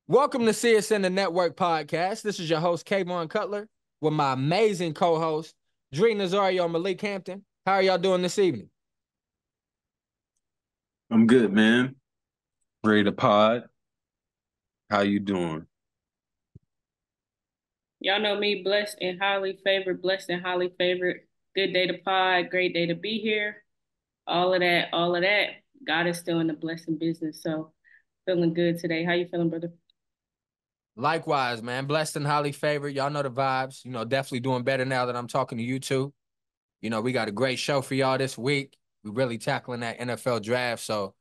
Welcome to CSN the Network Podcast. This is your host, Kayvon Cutler, with my amazing co-host, Dre Nazario and Malik Hampton. How are y'all doing this evening? I'm good, man. Ready to pod. How you doing? Y'all know me, blessed and highly favored. Good day to pod, great day to be here. All of that, all of that. God is still in the blessing business. So feeling good today. How you feeling, brother? Likewise, man. Blessed and highly favored. Y'all know the vibes. Definitely doing better now that I'm talking to you two. We got a great show for y'all this week. We're really tackling that NFL draft. So,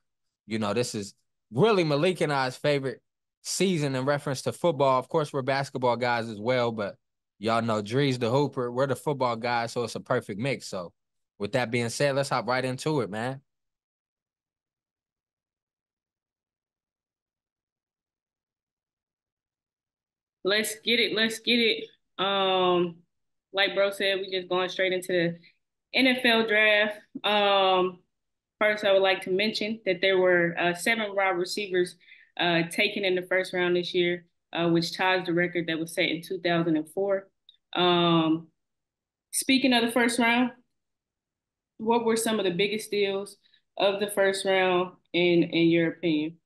this is really Malik and I's favorite season in reference to football. Of course, we're basketball guys as well, but y'all know Dre's the hooper. We're the football guys, so it's a perfect mix. So, with that being said, let's hop right into it, man. Let's get it. Let's get it. Like bro said, we just going straight into the NFL draft. First, I would like to mention that there were 7 wide receivers taken in the first round this year, which ties the record that was set in 2004. Um, Speaking of the first round, what were some of the biggest steals of the first round in your opinion?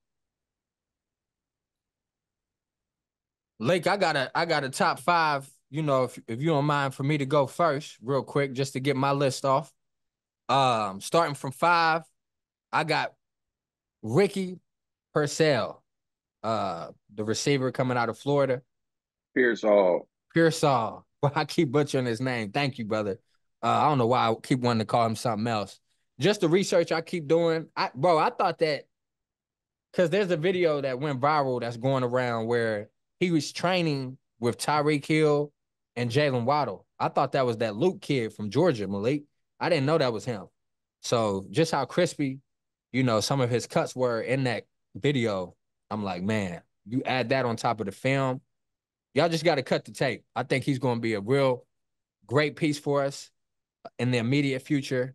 Lake, I got a top five. If you don't mind for me to go first, real quick, just to get my list off. Starting from 5, I got Ricky Purcell, the receiver coming out of Florida. Pearsall. Pearsall. Well, I keep butchering his name. Thank you, brother. I don't know why I keep wanting to call him something else. Just the research I keep doing. I thought that because there's a video that went viral that's going around where he was training with Tyreek Hill and Jalen Waddle. I thought that was that Luke kid from Georgia, Malik. I didn't know that was him. So just how crispy, some of his cuts were in that video, I'm like, man, you add that on top of the film, y'all just got to cut the tape. I think he's going to be a real great piece for us in the immediate future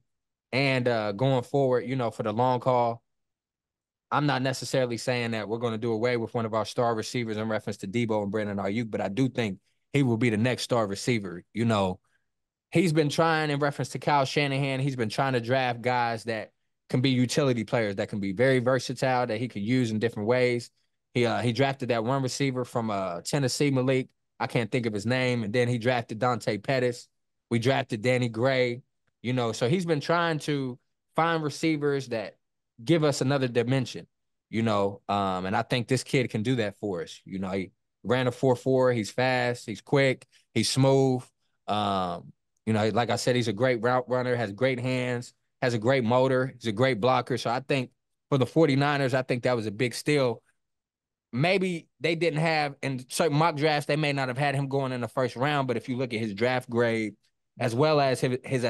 and going forward, for the long call. I'm not necessarily saying that we're going to do away with one of our star receivers in reference to Debo and Brandon Ayuk, but I do think he will be the next star receiver. He's been trying in reference to Kyle Shanahan. He's been trying to draft guys that can be utility players, that can be very versatile, that he could use in different ways. He drafted that one receiver from Tennessee, Malik. I can't think of his name. And then he drafted Dante Pettis. We drafted Danny Gray. So he's been trying to find receivers that give us another dimension, and I think this kid can do that for us. He ran a 4.4. He's fast. He's quick. He's smooth. Like I said, he's a great route runner, has great hands, has a great motor. He's a great blocker. So I think for the 49ers, I think that was a big steal. Maybe they didn't have, in certain mock drafts, they may not have had him going in the first round, but if you look at his draft grade, as well as his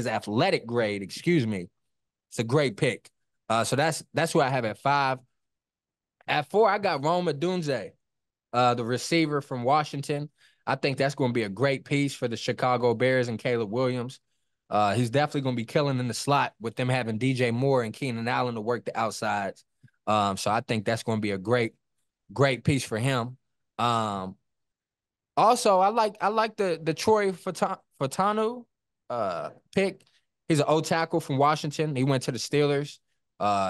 athletic grade, excuse me, it's a great pick. So that's who I have at 5. At 4, I got Rome Odunze, the receiver from Washington. I think that's going to be a great piece for the Chicago Bears and Caleb Williams. He's definitely going to be killing in the slot with them having DJ Moore and Keenan Allen to work the outsides. So I think that's going to be a great piece for him. Also, I like the Troy Fatanu pick. He's an O tackle from Washington. He went to the Steelers.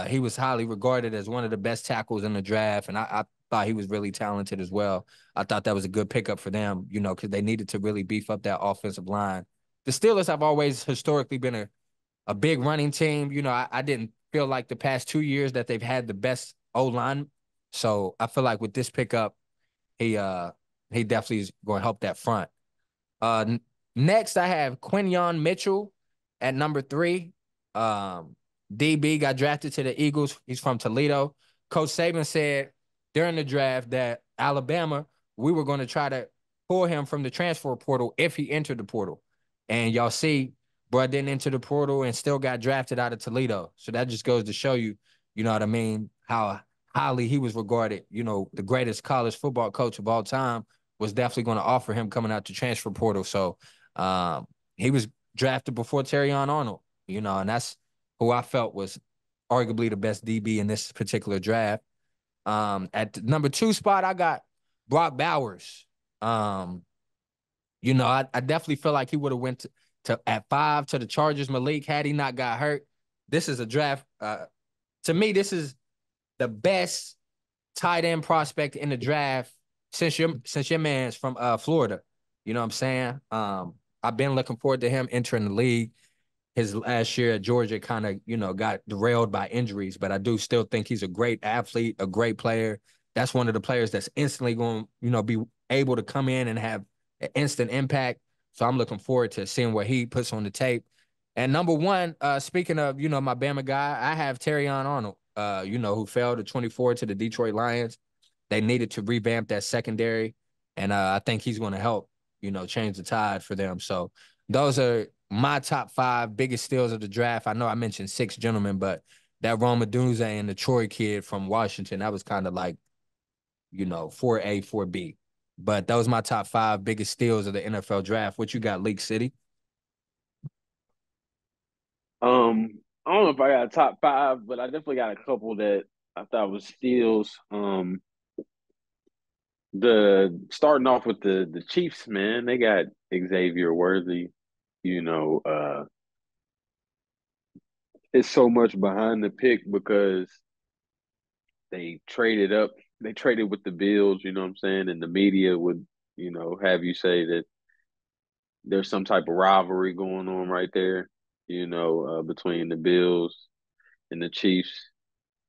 He was highly regarded as one of the best tackles in the draft, and I thought he was really talented as well. I thought that was a good pickup for them, because they needed to really beef up that offensive line. The Steelers have always historically been a big running team. I didn't feel like the past 2 years that they've had the best O-line. So I feel like with this pickup, he definitely is going to help that front. Next, I have Quinyon Mitchell at number 3. DB got drafted to the Eagles. He's from Toledo. Coach Saban said during the draft that Alabama, we were going to try to pull him from the transfer portal if he entered the portal. And y'all see, bro didn't enter the portal and still got drafted out of Toledo. So that just goes to show you, you know what I mean, how highly he was regarded. The greatest college football coach of all time was definitely going to offer him coming out the transfer portal. So he was drafted before Terrion Arnold, and that's who I felt was arguably the best DB in this particular draft. At the number 2 spot, I got Brock Bowers. I definitely feel like he would have went to at 5 to the Chargers. Malik, had he not got hurt, this is a draft. To me, this is the best tight end prospect in the draft since your man's from Florida. You know what I'm saying? I've been looking forward to him entering the league. His last year at Georgia kind of, got derailed by injuries, but I do still think he's a great athlete, a great player. That's one of the players that's instantly going, be able to come in and have an instant impact. So I'm looking forward to seeing what he puts on the tape. And number 1, speaking of, my Bama guy, I have Terrion Arnold, who fell to 24 to the Detroit Lions. They needed to revamp that secondary, and I think he's going to help, change the tide for them. So those are my top 5 biggest steals of the draft. I know I mentioned 6 gentlemen, but that Rome Odunze and the Troy kid from Washington, that was kind of like, 4A, 4B. But those are my top 5 biggest steals of the NFL draft. What you got, League City? I don't know if I got a top 5, but I definitely got a couple that I thought was steals. The starting off with the Chiefs, man, they got Xavier Worthy. You know, it's so much behind the pick because they traded up. They traded with the Bills, you know what I'm saying? And the media would, have you say that there's some type of rivalry going on right there, between the Bills and the Chiefs.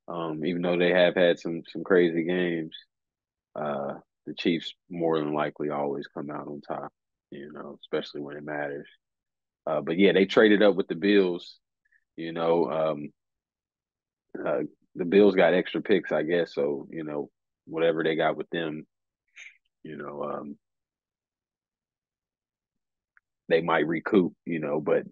Even though they have had some crazy games, uh, the Chiefs more than likely always come out on top, especially when it matters. But yeah, they traded up with the Bills. You know, uh, the Bills got extra picks, I guess. So whatever they got with them, you know, um, they might recoup. But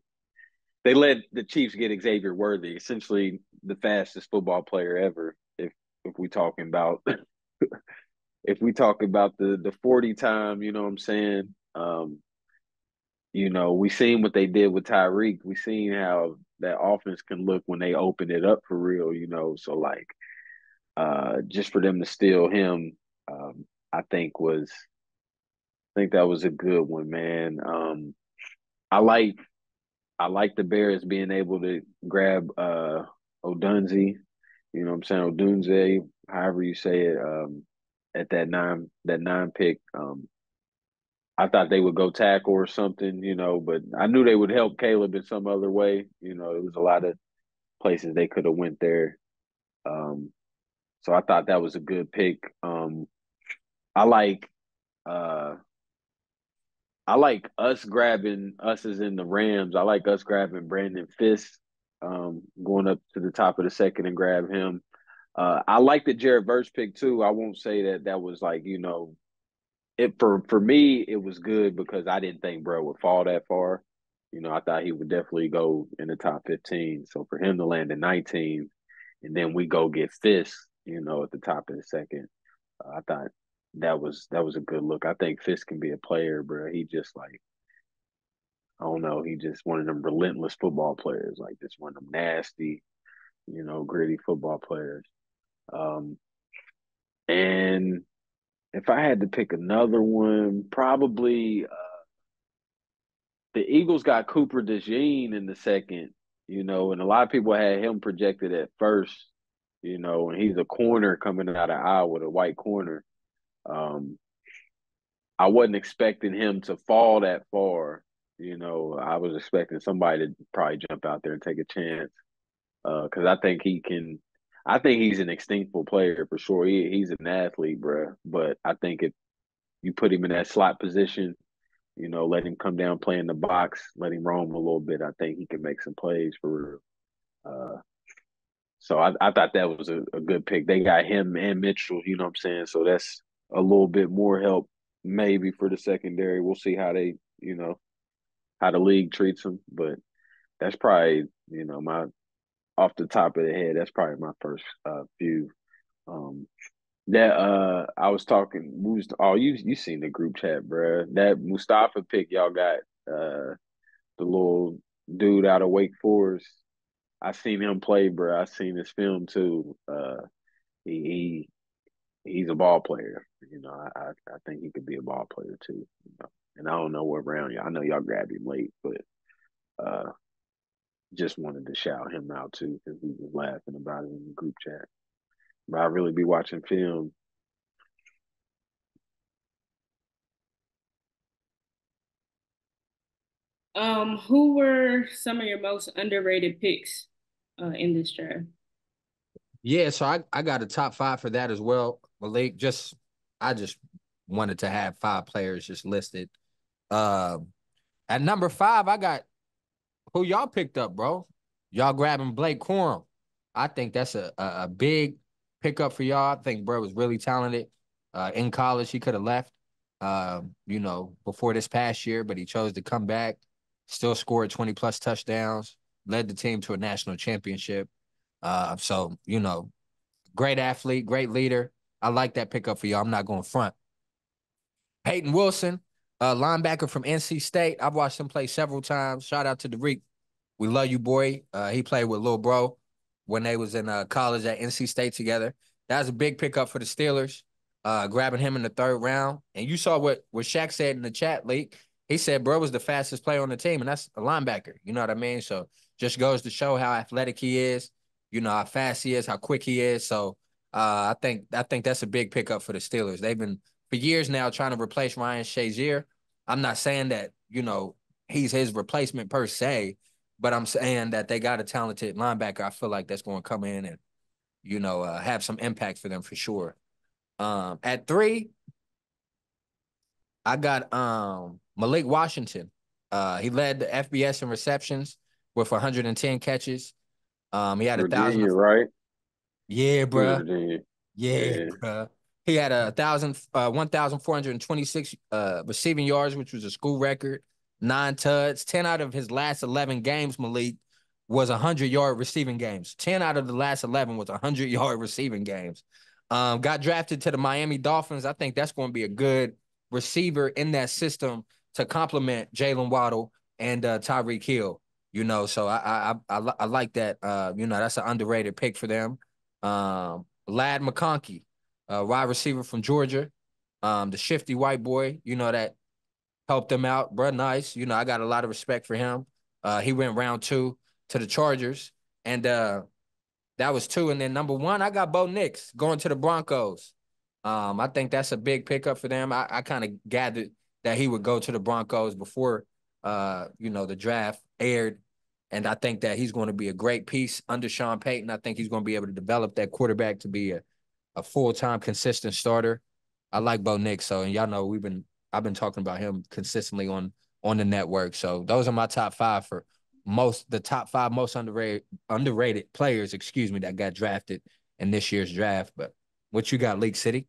they let the Chiefs get Xavier Worthy, essentially the fastest football player ever. If we talking about if we talk about the 40 time, you know what I'm saying? We seen what they did with Tyreek. We seen how that offense can look when they open it up for real. So like just for them to steal him, I think that was a good one, man. I like I like the Bears being able to grab Odunze, you know what I'm saying, Odunze, however you say it, at that nine pick. I thought they would go tackle or something, but I knew they would help Caleb in some other way. It was a lot of places they could have went there. Um, so I thought that was a good pick. I like uh I like us as in the Rams. I like us grabbing Brandon Fisk, going up to the top of the second and grab him. I like the Jared Verse pick too. I won't say that was like, it for me it was good because I didn't think bro would fall that far. I thought he would definitely go in the top 15. So for him to land in 19 and then we go get Fisk, at the top of the second, I thought that was a good look. I think Fisk can be a player, bro. He just like I don't know. He just one of them relentless football players, like just one of them nasty, gritty football players. Um, and if I had to pick another one, probably the Eagles got Cooper DeJean in the second, and a lot of people had him projected at first, and he's a corner coming out of Iowa, a white corner. Um, I wasn't expecting him to fall that far. I was expecting somebody to probably jump out there and take a chance because I think he can. I think he's an instinctful player for sure. He's an athlete, bro. But I think if you put him in that slot position, let him come down, play in the box, let him roam a little bit. I think he can make some plays for real. So I thought that was a good pick. They got him and Mitchell, you know what I'm saying? So that's a little bit more help maybe for the secondary. We'll see how they, how the league treats them. But that's probably, my off the top of the head, that's probably my first few. Um, that I was talking, you seen the group chat, bro. That Mustafa pick y'all got, the little dude out of Wake Forest. I seen him play, bro. I seen his film too. He he's a ball player. I think he could be a ball player too. And I don't know what round y'all. I know y'all grabbed him late, but uh, just wanted to shout him out too because we was laughing about it in the group chat. But I really be watching film. Who were some of your most underrated picks in this draft? Yeah, so I got a top five for that as well. Malik, I just wanted to have five players just listed. Uh, at number five, I got who y'all picked up, bro. Y'all grabbing Blake Corum. I think that's a big pickup for y'all. I think bro was really talented. In college, he could have left, before this past year, but he chose to come back. Still scored 20 plus touchdowns, led the team to a national championship. So great athlete, great leader. I like that pickup for y'all. I'm not going front. Peyton Wilson, linebacker from NC State. I've watched him play several times. Shout out to Derek. We love you, boy. He played with Lil Bro when they was in college at NC State together. That was a big pickup for the Steelers, grabbing him in the third round. And you saw what Shaq said in the chat leak. He said bro was the fastest player on the team, and that's a linebacker. You know what I mean? So just goes to show how athletic he is, how fast he is, how quick he is. So I think that's a big pickup for the Steelers. They've been for years now trying to replace Ryan Shazier. I'm not saying that, he's his replacement per se, but I'm saying that they got a talented linebacker. I feel like that's going to come in and, have some impact for them for sure. At three, I got Malik Washington. He led the FBS in receptions with 110 catches. He had 1,000. Virginia, right? Yeah, He was bruh. Virginia. Yeah, Yeah. bruh. He had 1,426 receiving yards, which was a school record. 9 tuds. 10 out of his last 11 games, Malik, was 100-yard receiving games. 10 out of the last 11 was 100-yard receiving games. Got drafted to the Miami Dolphins. I think that's going to be a good receiver in that system to complement Jalen Waddle and Tyreek Hill. So I like that. That's an underrated pick for them. Lad McConkey, wide receiver from Georgia, the shifty white boy, that helped them out, bro. Nice. I got a lot of respect for him. He went round two to the Chargers, and that was two. And then number one, I got Bo Nix going to the Broncos. I think that's a big pickup for them. I kind of gathered that he would go to the Broncos before, the draft aired. And I think that he's going to be a great piece under Sean Payton. I think he's going to be able to develop that quarterback to be a full-time consistent starter. I like Bo Nix, and y'all know I've been talking about him consistently on the network. So those are my top five for the top five most underrated players, excuse me, that got drafted in this year's draft. But what you got, League City?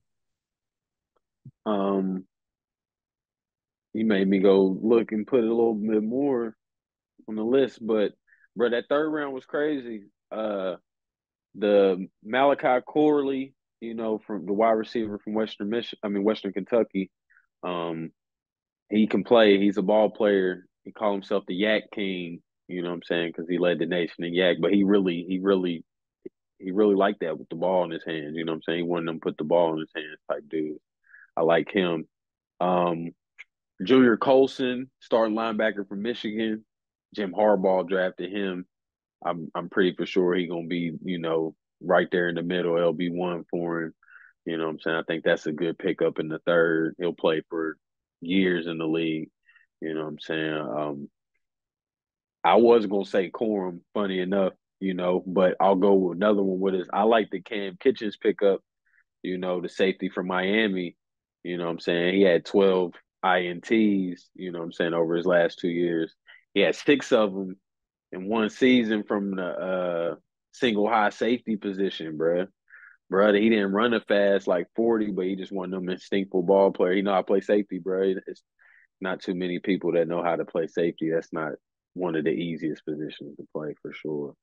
Um, you made me go look and put a little bit more on the list, but bro, that third round was crazy. The Malachi Corley, from the wide receiver from Western Kentucky. Um, he can play. He's a ball player. He called himself the Yak King. You know what I'm saying? Because he led the nation in yak. But he really liked that with the ball in his hands. You know what I'm saying? He wanted them to put the ball in his hands type dude. I like him. Um, Junior Colson, starting linebacker from Michigan. Jim Harbaugh drafted him. I'm pretty for sure he gonna be, right there in the middle, LB1 for him. You know what I'm saying? I think that's a good pickup in the third. He'll play for years in the league. You know what I'm saying? I was gonna say Corum, funny enough, but I'll go with another one with us. I like the Cam Kitchens pickup, the safety from Miami. You know what I'm saying? He had 12 INTs, you know what I'm saying, over his last 2 years. He had six of them in one season from the single high safety position, bruh. Brother, he didn't run a fast like 40, but he just one of them instinctful ball player. He know how to play safety, bro. It's not too many people that know how to play safety. That's not one of the easiest positions to play for sure.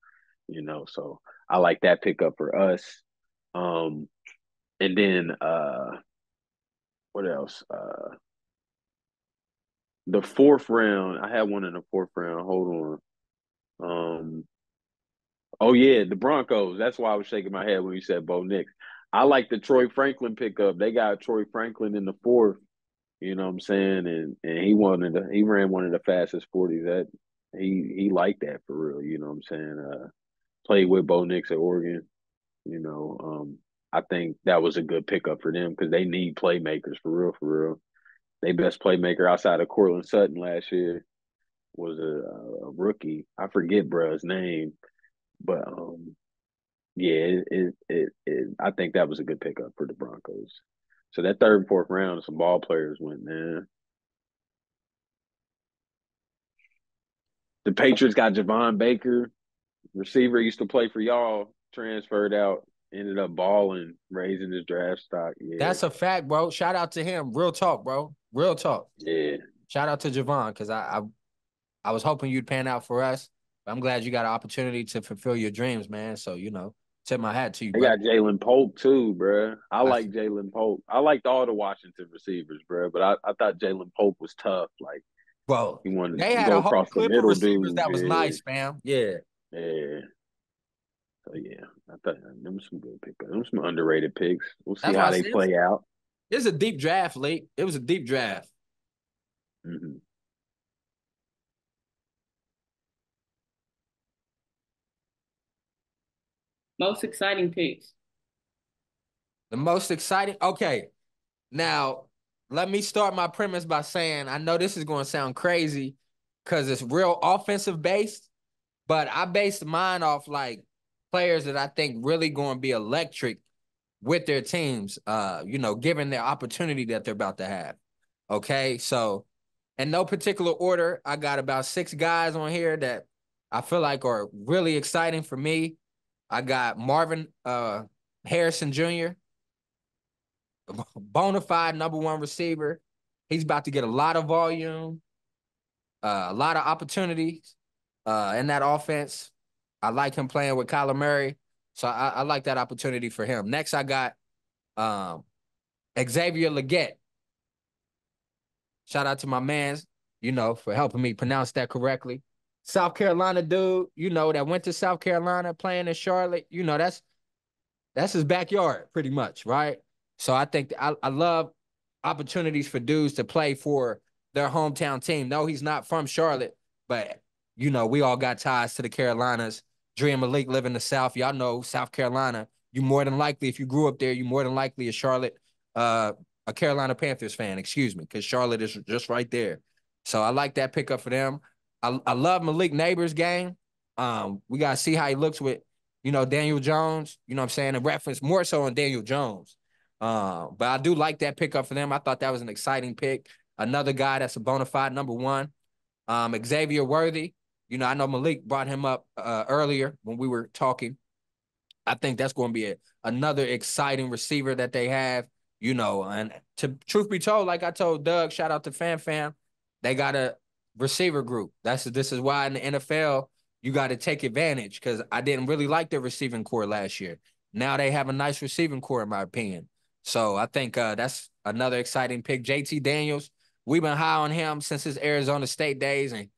So I like that pickup for us. Um, and then what else? The fourth round, I had one in the fourth round. Hold on. Oh yeah, the Broncos. That's why I was shaking my head when you said Bo Nix. I like the Troy Franklin pickup. They got Troy Franklin in the fourth. You know what I'm saying? And he ran one of the fastest 40s. That he liked that for real. You know what I'm saying? Played with Bo Nix at Oregon. You know, I think that was a good pickup for them because they need playmakers for real, for real. They best playmaker outside of Cortland Sutton last year was a rookie. I forget bruh's name, but yeah, I think that was a good pickup for the Broncos. So that third and fourth round, some ball players went, man. The Patriots got Javon Baker, receiver used to play for y'all, transferred out, ended up balling, raising his draft stock. Yeah, That's a fact, bro. Shout out to him. Real talk, bro. Real talk. yeah. Shout out to Javon because I was hoping you'd pan out for us. But I'm glad you got an opportunity to fulfill your dreams, man. So tip my hat to you, They brother. got Jalen Polk too, bro. I I, like Jalen Polk. I liked all the Washington receivers, bro, but I thought Jalen Polk was tough. Like bro, he wanted they to had go a whole across the clip of middle, receivers dude. that was nice, fam. Yeah, Yeah. So yeah, I thought them some good picks. Them some underrated picks. We'll see that's why how I they said play out. it was a deep draft, late. It was a deep draft. Hmm. Most exciting picks. The most exciting. Okay, now let me start my premise by saying I know this is going to sound crazy because it's real offensive based, but I based mine off like players that I think really going to be electric with their teams, given their opportunity that they're about to have. Okay. So, in no particular order, I got about 6 guys on here that I feel like are really exciting for me. I got Marvin Harrison Jr., bona fide #1 receiver. He's about to get a lot of volume, a lot of opportunities in that offense. I like him playing with Kyler Murray. So I like that opportunity for him. Next, I got um, Xavier Legette. Shout out to my mans, for helping me pronounce that correctly. South Carolina dude, that went to South Carolina playing in Charlotte. That's his backyard, pretty much, right? So I think I love opportunities for dudes to play for their hometown team. No, he's not from Charlotte, but we all got ties to the Carolinas. Dre and Malik live in the South. Y'all know South Carolina. You more than likely, if you grew up there, you more than likely uh, a Carolina Panthers fan, excuse me, because Charlotte is just right there. So I like that pickup for them. I love Malik Neighbors' game. We gotta see how he looks with Daniel Jones, you know what I'm saying? A reference more so on Daniel Jones. But I do like that pickup for them. I thought that was an exciting pick. Another guy that's a bona fide #1. Xavier Worthy. I know Malik brought him up earlier when we were talking. I think that's going to be another exciting receiver that they have, and to truth be told, like I told Doug, shout out to Fam, they got a receiver group. This is why in the NFL, you got to take advantage because I didn't really like their receiving core last year. Now they have a nice receiving core, in my opinion. So I think that's another exciting pick. JT Daniels, we've been high on him since his Arizona State days, and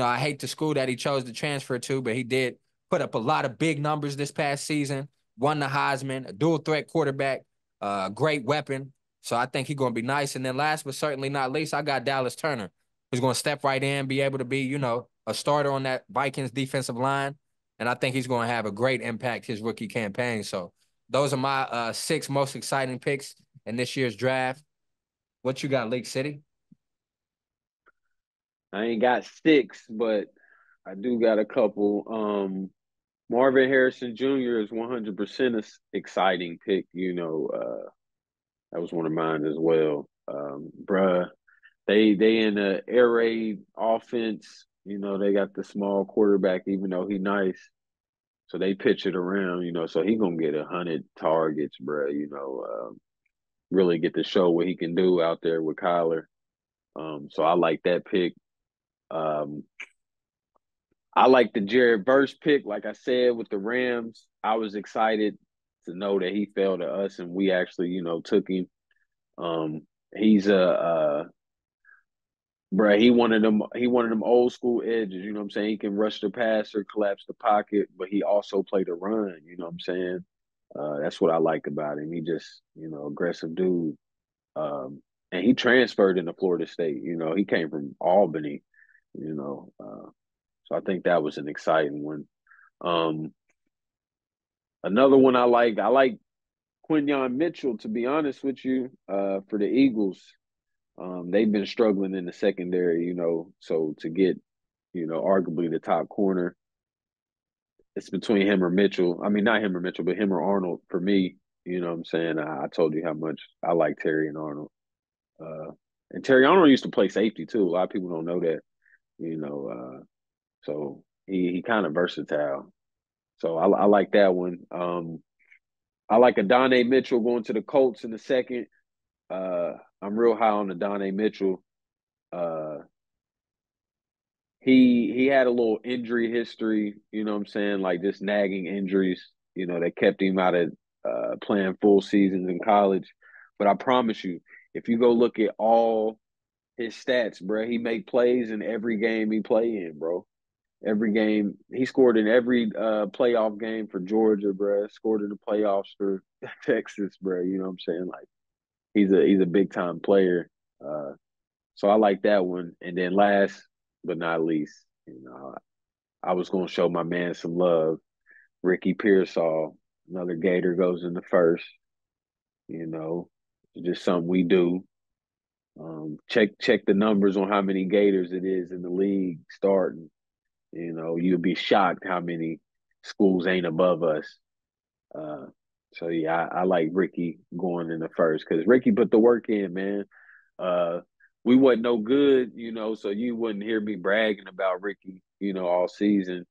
I hate the school that he chose to transfer to, but he did put up a lot of big numbers this past season. Won the Heisman, a dual threat quarterback, great weapon. So I think he's going to be nice. And then last but certainly not least, I got Dallas Turner, who's going to step right in, be able to be, a starter on that Vikings defensive line. And I think he's going to have a great impact his rookie campaign. So those are my 6 most exciting picks in this year's draft. What you got, Lake City? I ain't got 6, but I do got a couple. Marvin Harrison Jr. is 100% exciting pick. That was one of mine as well. Bruh, they in the air raid offense. They got the small quarterback, even though he nice. So they pitch it around. So he gonna get 100 targets, bruh. Really get to show what he can do out there with Kyler. So I like that pick. Um, I like the Jared Verse pick. Like I said, with the Rams, I was excited to know that he fell to us and we actually, took him. Um, he's bruh, he one of them old school edges, you know what I'm saying? He can rush the passer, collapse the pocket, but he also played a run, you know what I'm saying? That's what I like about him. He just, aggressive dude. And he transferred into Florida State. He came from Albany. So I think that was an exciting one. Um, Another one I like Quinyon Mitchell. To be honest with you, for the Eagles, they've been struggling in the secondary. So to get, arguably the top corner, it's between him or Mitchell. I mean, not him or Mitchell, but him or Arnold for me. You know what I'm saying? I told you how much I like Terry and Arnold. Uh, and Terry Arnold used to play safety too. A lot of people don't know that. You know, so he kind of versatile. So I like that one. I like Adonai Mitchell going to the Colts in the second. Uh, I'm real high on Adonai Mitchell. Uh, he had a little injury history, you know what I'm saying? Like just nagging injuries, that kept him out of playing full seasons in college. But I promise you, if you go look at all his stats, bro, he make plays in every game he play in, bro. Every game he scored in every playoff game for Georgia, bro. Scored in the playoffs for Texas, bro. You know what I'm saying? Like he's a big time player. Uh, so I like that one. And then last but not least, I was gonna show my man some love. Ricky Pearsall, another Gator goes in the first. It's just something we do. Check the numbers on how many Gators it is in the league starting. You'll be shocked how many schools ain't above us. Uh, so yeah, I like Ricky going in the first because Ricky put the work in, man. Uh, we wasn't no good, so you wouldn't hear me bragging about Ricky, all season.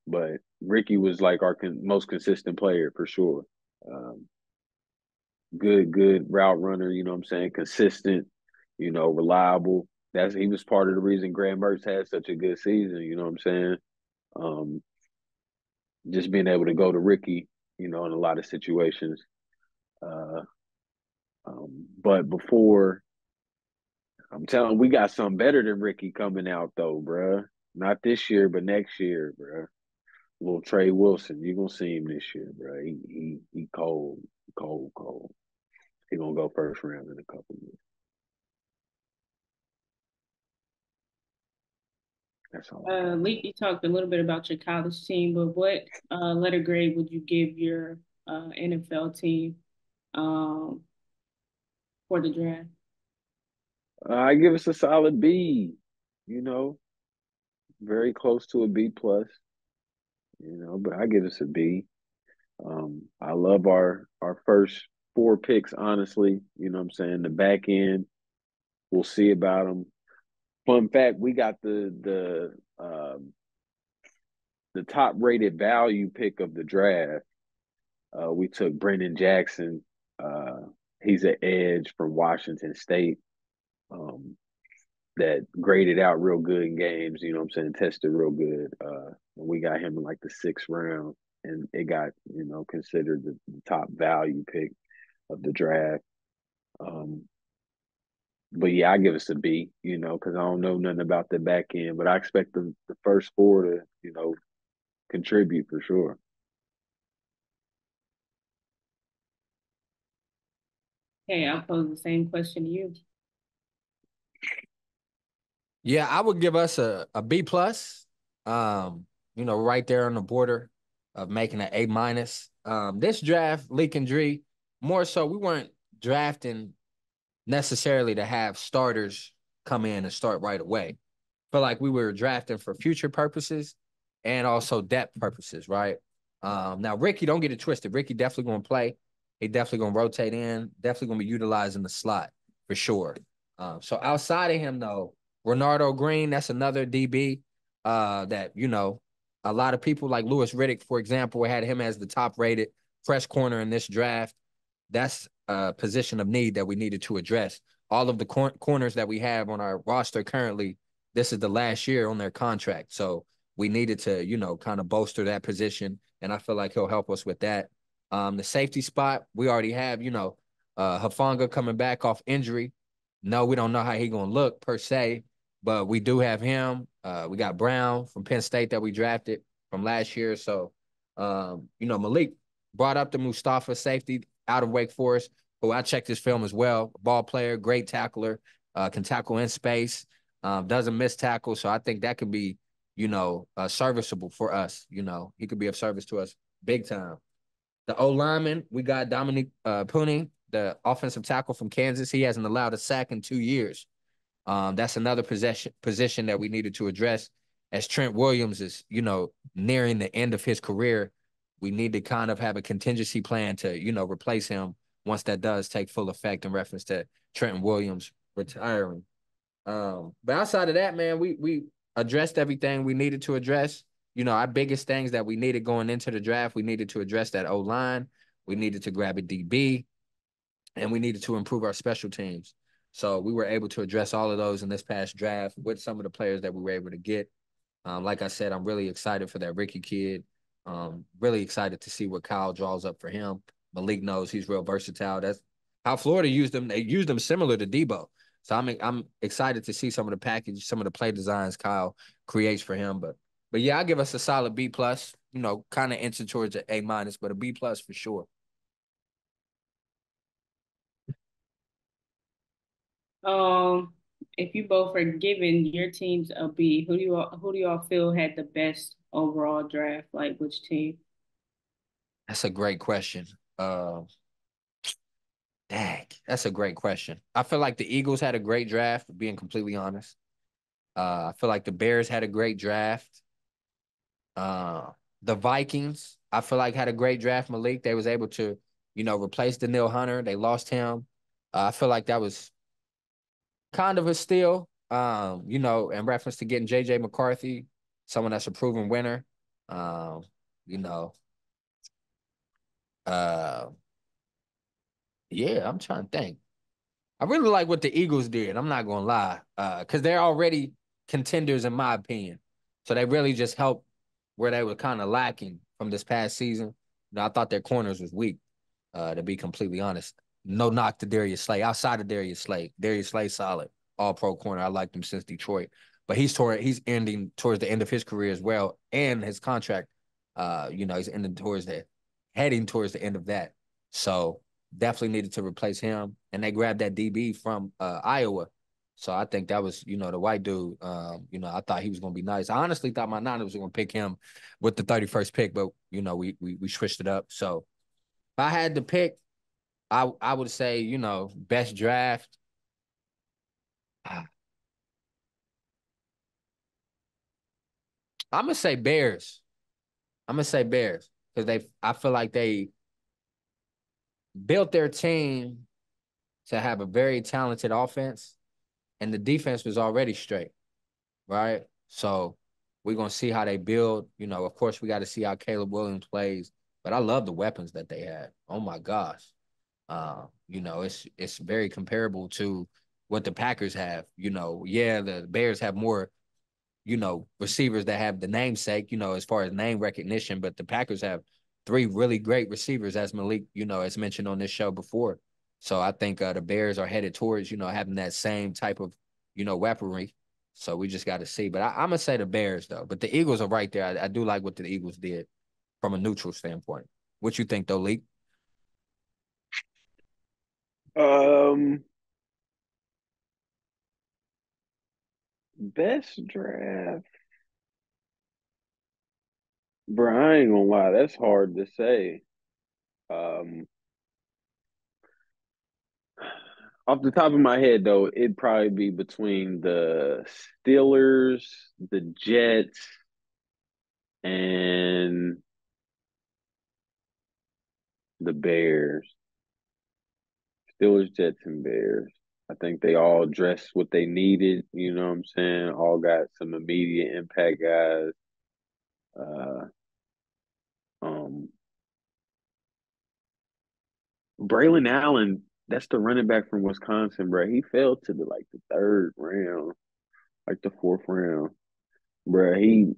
But Ricky was like our most consistent player for sure. Um, good route runner, you know what I'm saying? Consistent, reliable. He was part of the reason Graham Mertz had such a good season, you know what I'm saying? Um, just being able to go to Ricky, in a lot of situations. Uh, but before, I'm telling, we got something better than Ricky coming out though, bruh. Not this year, but next year, bruh. Little Trey Wilson, you gonna see him this year, bro. He cold, cold, cold. He gonna go first round in a couple years. That's all I got. Leak, you talked a little bit about your college team, but what letter grade would you give your NFL team um, for the draft? I give us a solid B. You know, very close to a B plus. But I give us a B. I love our first four picks. Honestly, you know what I'm saying. The back end, we'll see about them. Fun fact: we got the top rated value pick of the draft. We took Brendan Jackson. Uh, he's an edge from Washington State um, that graded out real good in games. You know what I'm saying? Tested real good. And we got him in like the sixth round, and it got considered the top value pick of the draft. Um, but yeah, I give us a B. Because I don't know nothing about the back end, but I expect the first four to contribute for sure. Hey, I'll pose the same question to you. Yeah, I would give us a B plus. Right there on the border of making an A minus. This draft, Leak and Dree, more so we weren't drafting necessarily to have starters come in and start right away. Feel like we were drafting for future purposes and also depth purposes, right? Now Ricky, don't get it twisted. Ricky definitely gonna play. He definitely gonna rotate in. Definitely gonna be utilizing the slot for sure. So outside of him though, Renardo Green, that's another DB that a lot of people like Lewis Riddick, for example, had him as the top rated fresh corner in this draft. That's a position of need that we needed to address. All of the corners that we have on our roster currently, this is the last year on their contract. So we needed to, kind of bolster that position. And I feel like he'll help us with that. The safety spot, we already have, Hafanga coming back off injury. No, we don't know how he going to look per se, but we do have him. We got Brown from Penn State that we drafted from last year. So, Malik Brought up the Mustafa safety out of Wake Forest, who I checked his film as well. Ball player, great tackler, can tackle in space, doesn't miss tackle. So I think that could be, serviceable for us. He could be of service to us big time. The O lineman, we got Dominic Puni, the offensive tackle from Kansas. He hasn't allowed a sack in 2 years. That's another position that we needed to address. As Trent Williams is, nearing the end of his career, we need to kind of have a contingency plan to, replace him once that does take full effect in reference to Trent Williams retiring. But outside of that, man, we addressed everything we needed to address. Our biggest things that we needed going into the draft, we needed to address that O line, we needed to grab a DB, and we needed to improve our special teams. So we were able to address all of those in this past draft with some of the players that we were able to get. Like I said, I'm really excited for that Ricky kid. Really excited to see what Kyle draws up for him. Malik knows he's real versatile. That's how Florida used him. They used him similar to Debo. So I'm excited to see some of the package, some of the play designs Kyle creates for him. But yeah, I give us a solid B plus. Kind of inching towards an A minus, but a B plus for sure. Um, if you both are giving your teams a B, who do y'all feel had the best overall draft? Like which team? That's a great question. That's a great question. I feel like the Eagles had a great draft, being completely honest. I feel like the Bears had a great draft. Uh, the Vikings, I feel like had a great draft. Malik, they was able to, replace Daniil Hunter. They lost him. I feel like that was kind of a steal. In reference to getting JJ McCarthy, someone that's a proven winner. Um, you know, uh, yeah, I'm trying to think. I really like what the Eagles did. I'm not gonna lie, because they're already contenders in my opinion. So they really just helped where they were kind of lacking from this past season. I thought their corners was weak, to be completely honest. No knock to Darius Slay. Outside of Darius Slay solid, all pro corner. I liked him since Detroit, but he's ending towards the end of his career as well, and his contract. He's heading towards the end of that. So definitely needed to replace him. And they grabbed that DB from Iowa. So I think that was, the white dude. I thought he was going to be nice. I honestly thought my Niners was going to pick him with the 31st pick, but we switched it up. So if I had to pick, I would say, best draft. I'm gonna say Bears. I'm gonna say Bears because I feel like they built their team to have a very talented offense, and the defense was already straight, right? So we're gonna see how they build. Of course, we got to see how Caleb Williams plays, but I love the weapons that they had. Oh my gosh, it's very comparable to what the Packers have. Yeah, the Bears have more, receivers that have the namesake, as far as name recognition, but the Packers have three really great receivers, as Malik, as mentioned on this show before. So I think the Bears are headed towards, having that same type of, weaponry. So we just got to see. But I'm going to say the Bears, though. But the Eagles are right there. I do like what the Eagles did from a neutral standpoint. What you think, though, Leak? Um, best draft, bro. I ain't gonna lie, that's hard to say. Um, Off the top of my head, though, it'd probably be between the Steelers, the Jets, and the Bears. Steelers, Jets, and Bears. I think they all dressed what they needed. You know what I'm saying? All got some immediate impact guys. Uh, um, Braylon Allen, that's the running back from Wisconsin, bro. He fell to the third round, like the fourth round, bro. He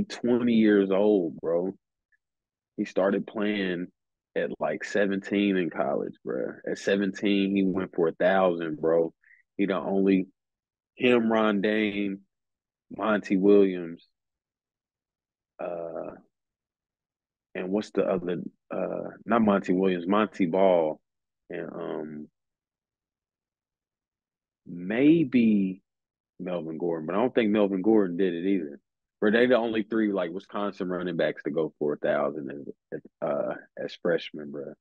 20 years old, bro. He started playing at like 17 in college, bro. At 17, he went for 1,000, bro. He the only him, Ron Dane, Monty Williams, uh, and what's the other? Not Monty Williams, Monty Ball, and maybe Melvin Gordon, but I don't think Melvin Gordon did it either. Were they the only three like Wisconsin running backs to go for 1,000 as freshmen, bro?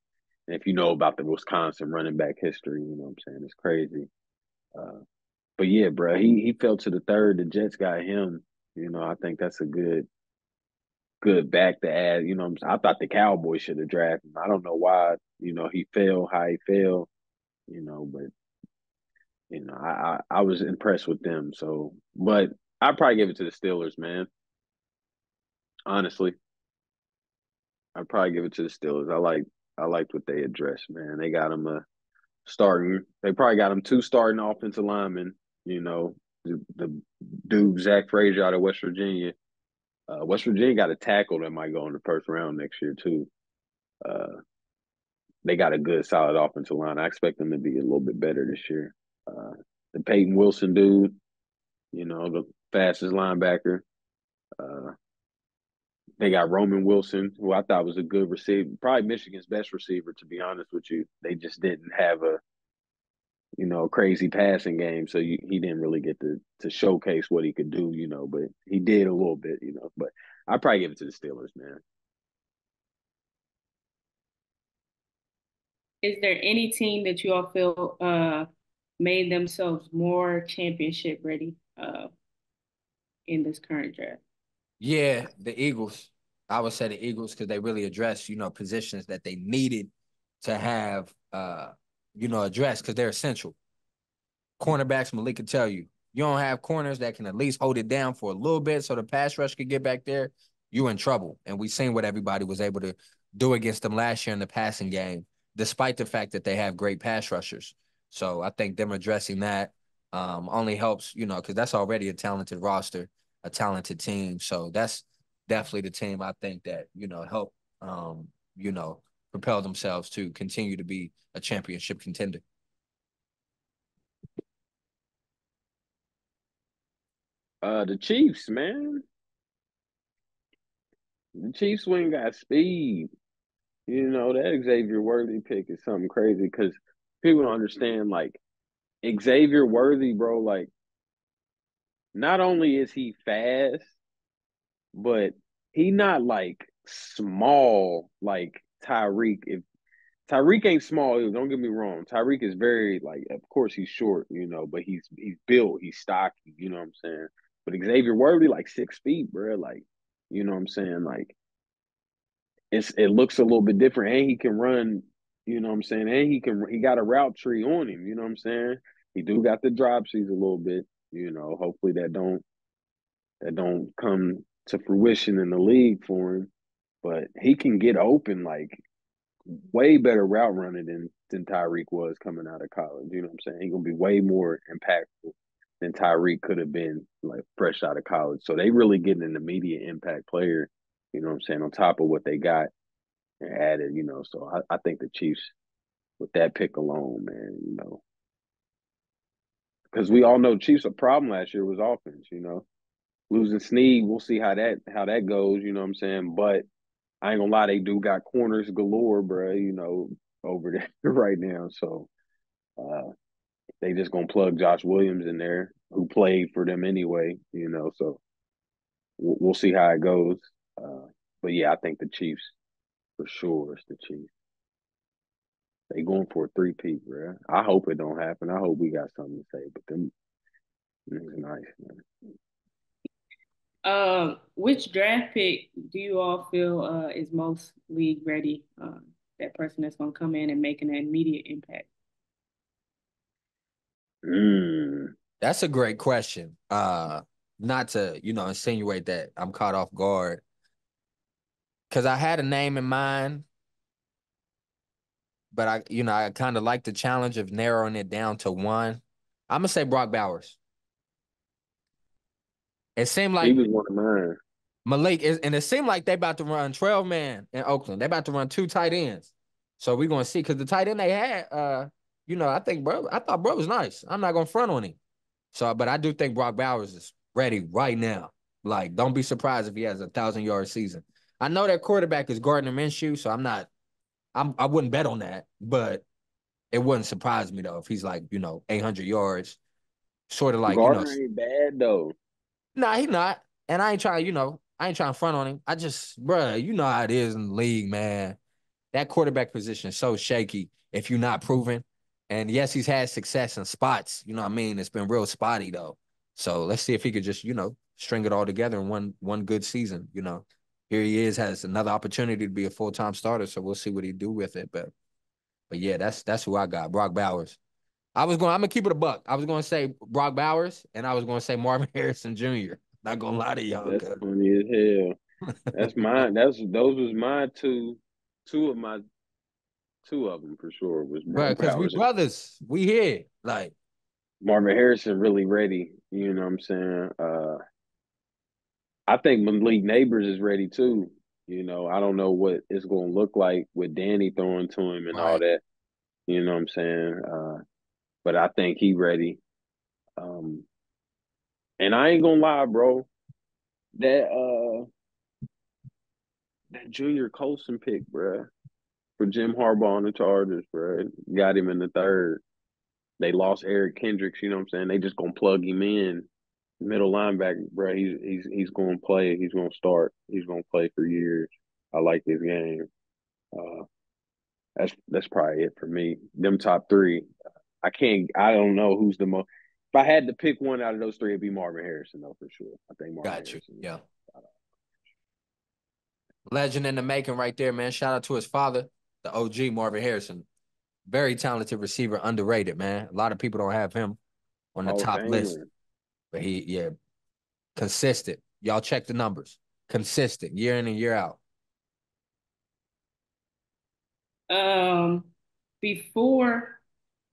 And if you know about the Wisconsin running back history, you know what I'm saying, it's crazy. Uh, but yeah, bro, he fell to the third. The Jets got him. You know, I think that's a good back to add. You know, I thought the Cowboys should have drafted him. I don't know why. You know, he fell, how he fell. You know, but I was impressed with them. So, but I'd probably give it to the Steelers, man. Honestly, I'd probably give it to the Steelers. I liked what they addressed, man. They got him a starting. They probably got him two starting offensive linemen. You know, the dude Zach Frazier out of West Virginia. West Virginia got a tackle that might go in the first round next year too. Uh, they got a good, solid offensive line. I expect them to be a little bit better this year. Uh, the Peyton Wilson dude, you know, the fastest linebacker. Uh, they got Roman Wilson, who I thought was a good receiver, probably Michigan's best receiver, to be honest with you. They just didn't have a crazy passing game, so he didn't really get to showcase what he could do, but he did a little bit. But I probably give it to the Steelers, man. Is there any team that you all feel made themselves more championship ready in this current draft? Yeah, the Eagles. I would say the Eagles because they really address, positions that they needed to have, addressed because they're essential. Cornerbacks, Malik could tell you, you don't have corners that can at least hold it down for a little bit so the pass rush could get back there, you're in trouble. And we've seen what everybody was able to do against them last year in the passing game, despite the fact that they have great pass rushers. So I think them addressing that only helps, because that's already a talented roster, a talented team. So that's definitely the team I think that, help, propel themselves to continue to be a championship contender. The Chiefs, man. The Chiefs ain't got speed. That Xavier Worthy pick is something crazy because people don't understand, like, Xavier Worthy, bro, like, not only is he fast, but he not like small like Tyreek. If Tyreek ain't small, don't get me wrong. Tyreek is very like, of course he's short, but he's built, he's stocky, you know what I'm saying? But Xavier Worthy, like 6 feet, bro, like, you know what I'm saying? Like it looks a little bit different, and he can run, you know what I'm saying? And he got a route tree on him, you know what I'm saying? He do got the dropsies a little bit, hopefully that don't come to fruition in the league for him. But he can get open like way better route running than Tyreek was coming out of college. You know what I'm saying? He's gonna be way more impactful than Tyreek could have been like fresh out of college. So they really getting an immediate impact player, you know what I'm saying, on top of what they got and added. So I think the Chiefs with that pick alone, man, because we all know Chiefs' a problem last year was offense. Losing Snead, we'll see how that goes, you know what I'm saying? But I ain't gonna lie, they do got corners galore, bro, over there right now. So they just gonna plug Josh Williams in there, who played for them anyway. So we'll see how it goes. But yeah, I think the Chiefs for sure. It's the Chiefs. They going for a three-peat, bro. I hope it don't happen. I hope we got something to say. But them niggas nice, man. Which draft pick do you all feel is most league ready? That person that's gonna come in and make an immediate impact. Mm. That's a great question. Not to, insinuate that I'm caught off guard. Cause I had a name in mind, but I kind of like the challenge of narrowing it down to one. I'm gonna say Brock Bowers. It seemed He like was one of mine. and it seemed like they about to run 12 man in Oakland. They about to run two tight ends. So we're gonna see because the tight end they had, I thought bro was nice. I'm not gonna front on him. So, but I do think Brock Bowers is ready right now. Like, don't be surprised if he has a 1,000-yard season. I know that quarterback is Gardner Minshew, so I wouldn't bet on that, but it wouldn't surprise me though if he's like, 800 yards, sort of like, Gardner ain't bad though. nah, he not. And I ain't trying to front on him. I just, bruh, you know how it is in the league, man. That quarterback position is so shaky if you're not proven. And yes, he's had success in spots. You know what I mean? It's been real spotty though. So let's see if he could just, string it all together in one good season. Here he is, has another opportunity to be a full-time starter. So we'll see what he do with it. But yeah, that's who I got. Brock Bowers. I'm gonna keep it a buck. I was gonna say Brock Bowers and I was gonna say Marvin Harrison Jr. Not gonna lie to y'all, That's funny as hell. That's mine. Those was my two of my two of them for sure was bro, Brock because we Bowers. brothers, we here. Like, Marvin Harrison really ready. You know what I'm saying? I think Malik Neighbors is ready too. I don't know what it's going to look like with Danny throwing to him and all right. that. You know what I'm saying? But I think he ready. Um, and I ain't gonna lie, bro. That that Junior Colson pick, bro, for Jim Harbaugh and the Chargers, bro, got him in the third. They lost Eric Kendricks. You know what I'm saying? They just gonna plug him in, middle linebacker, bro. He's gonna play. He's gonna start. He's gonna play for years. I like this game. Uh, that's probably it for me. Them top three. I can't. I don't know who's the most. If I had to pick one out of those three, it'd be Marvin Harrison, though, for sure. I think Marvin Got you. Harrison. Yeah. Legend in the making right there, man. Shout out to his father, the OG Marvin Harrison. Very talented receiver, underrated, man. A lot of people don't have him on the Hall of top list. Famer. But yeah, consistent. Y'all check the numbers. Consistent, year in and year out. Um, Before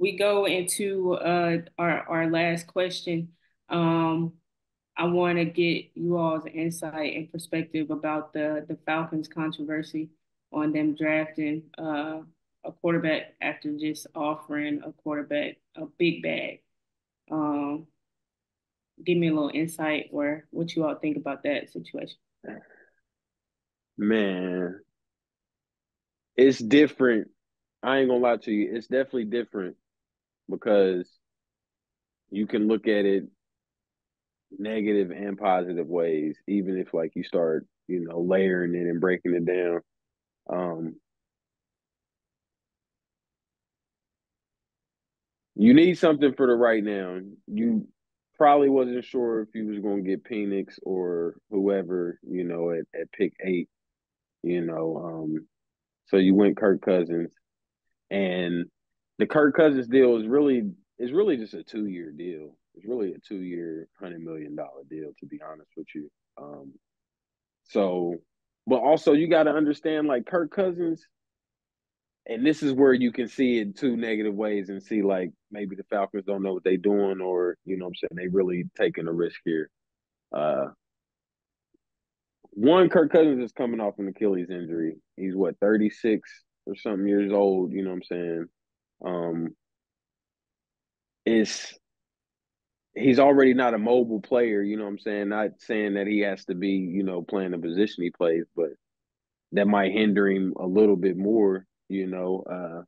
we go into our last question, um, I want to get you all's insight and perspective about the Falcons controversy on them drafting a quarterback after just offering a quarterback a big bag. Um, give me a little insight or what you all think about that situation. Man, it's different. I ain't gonna lie to you. It's definitely different because you can look at it negative and positive ways, even if like you start, layering it and breaking it down. Um, you need something for the right now. You probably wasn't sure if you was gonna get Penix or whoever, at pick 8, you know. So you went Kirk Cousins. And the Kirk Cousins deal is really just a 2-year deal. It's really a 2-year $100 million deal, to be honest with you. So, but also you got to understand, like Kirk Cousins, and this is where you can see it two negative ways and see like maybe the Falcons don't know what they're doing, or what I'm saying, they really taking a risk here. Uh, One, Kirk Cousins is coming off an Achilles injury. He's what, 36 or something years old. You know what I'm saying? Um, it's he's already not a mobile player, you know what I'm saying? Not saying that he has to be, playing the position he plays, but that might hinder him a little bit more, and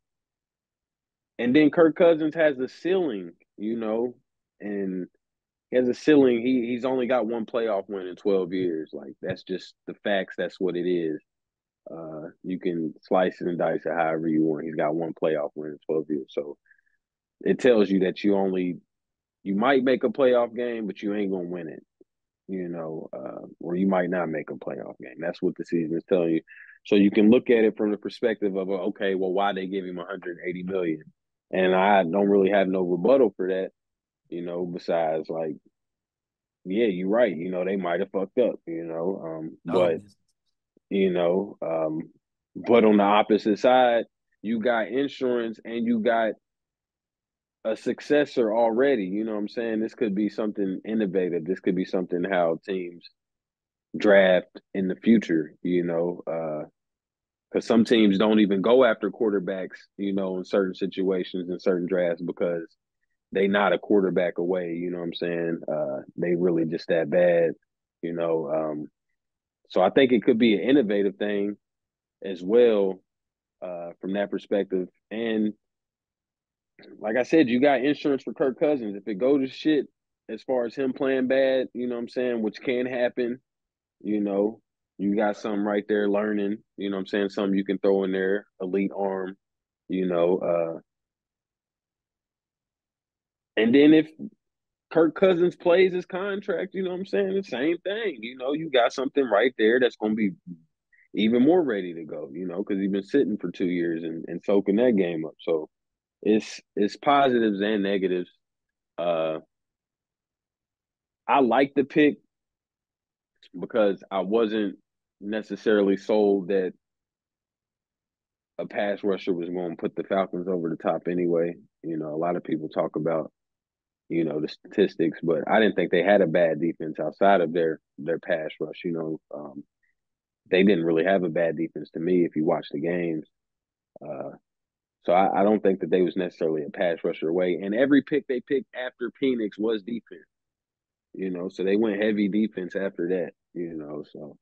then Kirk Cousins has a ceiling, and he has a ceiling. He's only got one playoff win in 12 years. Like that's just the facts. That's what it is. You can slice it and dice it however you want. He's got one playoff win in 12 years. So it tells you that you might make a playoff game, but you ain't gonna win it. Or you might not make a playoff game. That's what the season is telling you. So you can look at it from the perspective of, okay, well, why they give him 180 million? And I don't really have no rebuttal for that, besides like, yeah, you're right. They might have fucked up, No, you know, um, but on the opposite side, you got insurance and you got a successor already. You know what I'm saying? This could be something innovative. This could be something how teams draft in the future, because some teams don't even go after quarterbacks, in certain situations in certain drafts because they not a quarterback away. You know what I'm saying? They really just that bad, you know. So I think it could be an innovative thing as well from that perspective. And like I said, you got insurance for Kirk Cousins. If it goes to shit as far as him playing bad, you know what I'm saying, which can happen, you know, you got something right there learning, you know what I'm saying, something you can throw in there, elite arm, you know. And then if Kirk Cousins plays his contract, you know what I'm saying, the same thing. You know, you got something right there that's going to be even more ready to go, you know, because he's been sitting for 2 years and soaking that game up. So it's positives and negatives. Uh, I like the pick because I wasn't necessarily sold that a pass rusher was going to put the Falcons over the top anyway. You know, a lot of people talk about, you know, the statistics, but I didn't think they had a bad defense outside of their pass rush. You know, they didn't really have a bad defense to me if you watch the games. Uh, so I don't think that they was necessarily a pass rusher away. And every pick they picked after Penix was defense. You know, so they went heavy defense after that. You know, so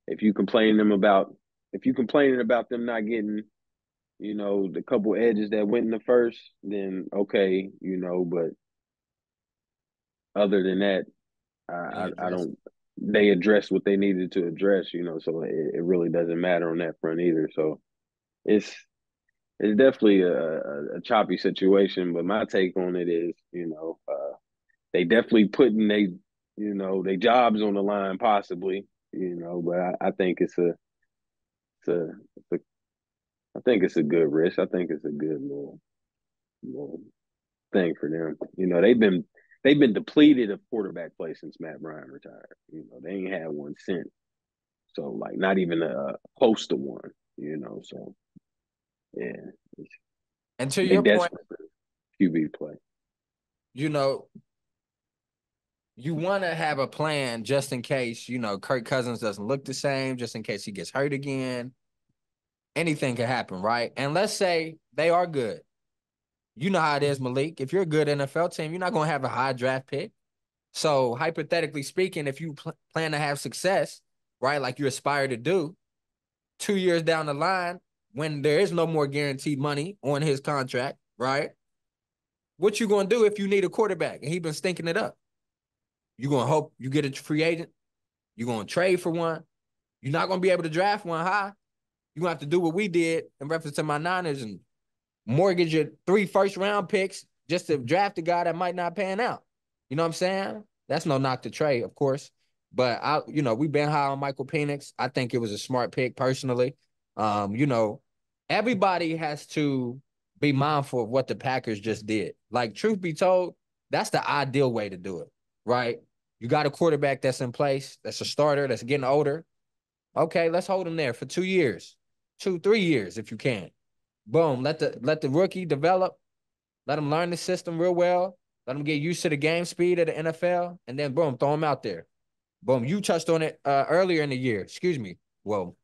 if you complaining them about if you complaining about them not getting, you know, the couple edges that went in the first, then okay, you know, but other than that, They I addressed. don't. They addressed what they needed to address, you know. So it really doesn't matter on that front either. So it's it's definitely a choppy situation. But my take on it is, you know, they definitely putting you know, they jobs on the line possibly, you know. But I think it's a, it's a I think it's a good risk. I think it's a good little thing for them. You know, they've been depleted of quarterback play since Matt Ryan retired. You know, they ain't had one since. So like not even a close to one. You know, so yeah, And to they your point, desperate for QB play. you know, you want to have a plan just in case, you know, Kirk Cousins doesn't look the same, just in case he gets hurt again. Anything can happen, right? And let's say they are good. You know how it is, Malik. If you're a good NFL team, you're not going to have a high draft pick. So, hypothetically speaking, if you plan to have success, right, like you aspire to do, 2 years down the line, when there is no more guaranteed money on his contract, right? What you going to do if you need a quarterback and he been stinking it up? You going to hope you get a free agent? You going to trade for one? You're not going to be able to draft one high. You're going to have to do what we did in reference to my Niners and mortgage your 3 first-round picks just to draft a guy that might not pan out. You know what I'm saying? That's no knock to trade, of course. But we've been high on Michael Penix. I think it was a smart pick personally. You know, everybody has to be mindful of what the Packers just did. Like, truth be told, that's the ideal way to do it, right? You got a quarterback that's in place, that's a starter, that's getting older. Okay, let's hold him there for 2 years, 3 years if you can. Boom, let the rookie develop, let him learn the system real well, let him get used to the game speed of the NFL, and then boom, throw him out there. Boom, you touched on it earlier in the year. Excuse me. Well,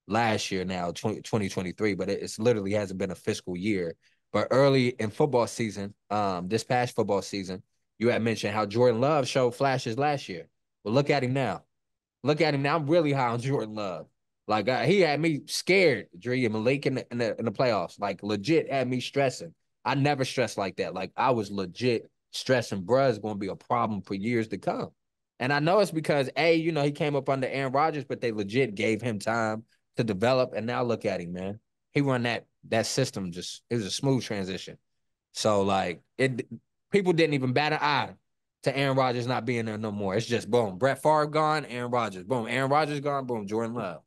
last year now, 2023, but it's literally hasn't been a fiscal year. But early in football season, this past football season, you had mentioned how Jordan Love showed flashes last year. Well, look at him now. Look at him now. I'm really high on Jordan Love. Like he had me scared, Dre and Malik in the playoffs. Like legit had me stressing. I never stressed like that. Like I was legit stressing. Bruh is going to be a problem for years to come. And I know it's because he came up under Aaron Rodgers, but they legit gave him time to develop. And now look at him, man. He run that system. Just it was a smooth transition. So like people didn't even bat an eye to Aaron Rodgers not being there no more. It's just boom, Brett Favre gone, Aaron Rodgers, boom, Aaron Rodgers gone, boom, Jordan Love.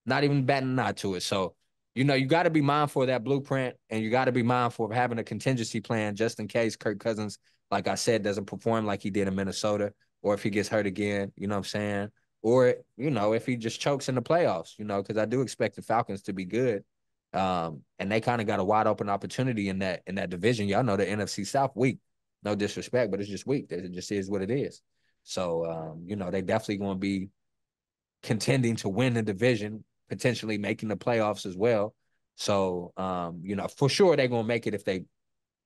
Not even batting an eye to it. So you got to be mindful of that blueprint, and you got to be mindful of having a contingency plan just in case Kirk Cousins, like I said, doesn't perform like he did in Minnesota, or if he gets hurt again. You know what I'm saying? Or if he just chokes in the playoffs. Because I do expect the Falcons to be good. And they kind of got a wide open opportunity in that division. Y'all know the NFC South weak. No disrespect, but it's just weak. It just is what it is. So they definitely going to be contending to win the division, potentially making the playoffs as well. So for sure they're going to make it if they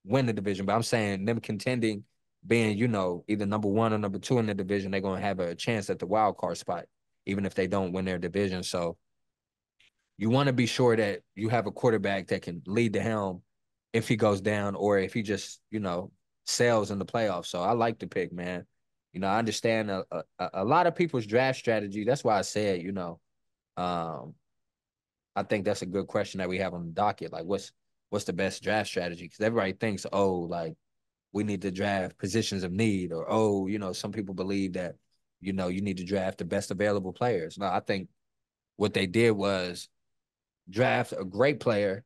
win the division. But I'm saying them contending, being either number one or number two in the division, they're going to have a chance at the wild card spot. even if they don't win their division. So you want to be sure that you have a quarterback that can lead the helm if he goes down or if he just, sails in the playoffs. So I like the pick, man. I understand a lot of people's draft strategy. That's why I said, um, I think that's a good question that we have on the docket. Like, what's the best draft strategy? Because everybody thinks, oh, like we need to draft positions of need, or oh, some people believe that, you need to draft the best available players. No, I think what they did was draft a great player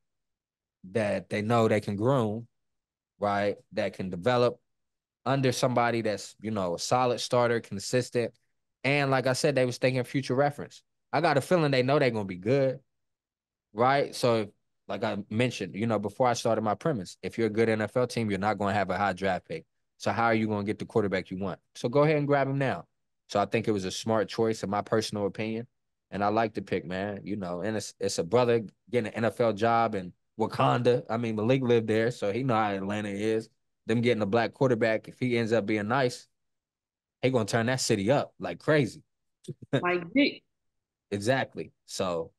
that they know they can groom, right? That can develop under somebody that's, a solid starter, consistent. And like I said, they was thinking future reference. I got a feeling they know they're gonna be good, right? So like I mentioned, before I started my premise, if you're a good NFL team, you're not gonna have a high draft pick. So how are you gonna get the quarterback you want? So go ahead and grab him now. So I think it was a smart choice in my personal opinion. And I like the pick, man. And it's a brother getting an NFL job in Wakanda. I mean, Malik lived there, so he know how Atlanta is. Them getting a black quarterback, if he ends up being nice, he gonna turn that city up like crazy. Like Vic, Exactly. So,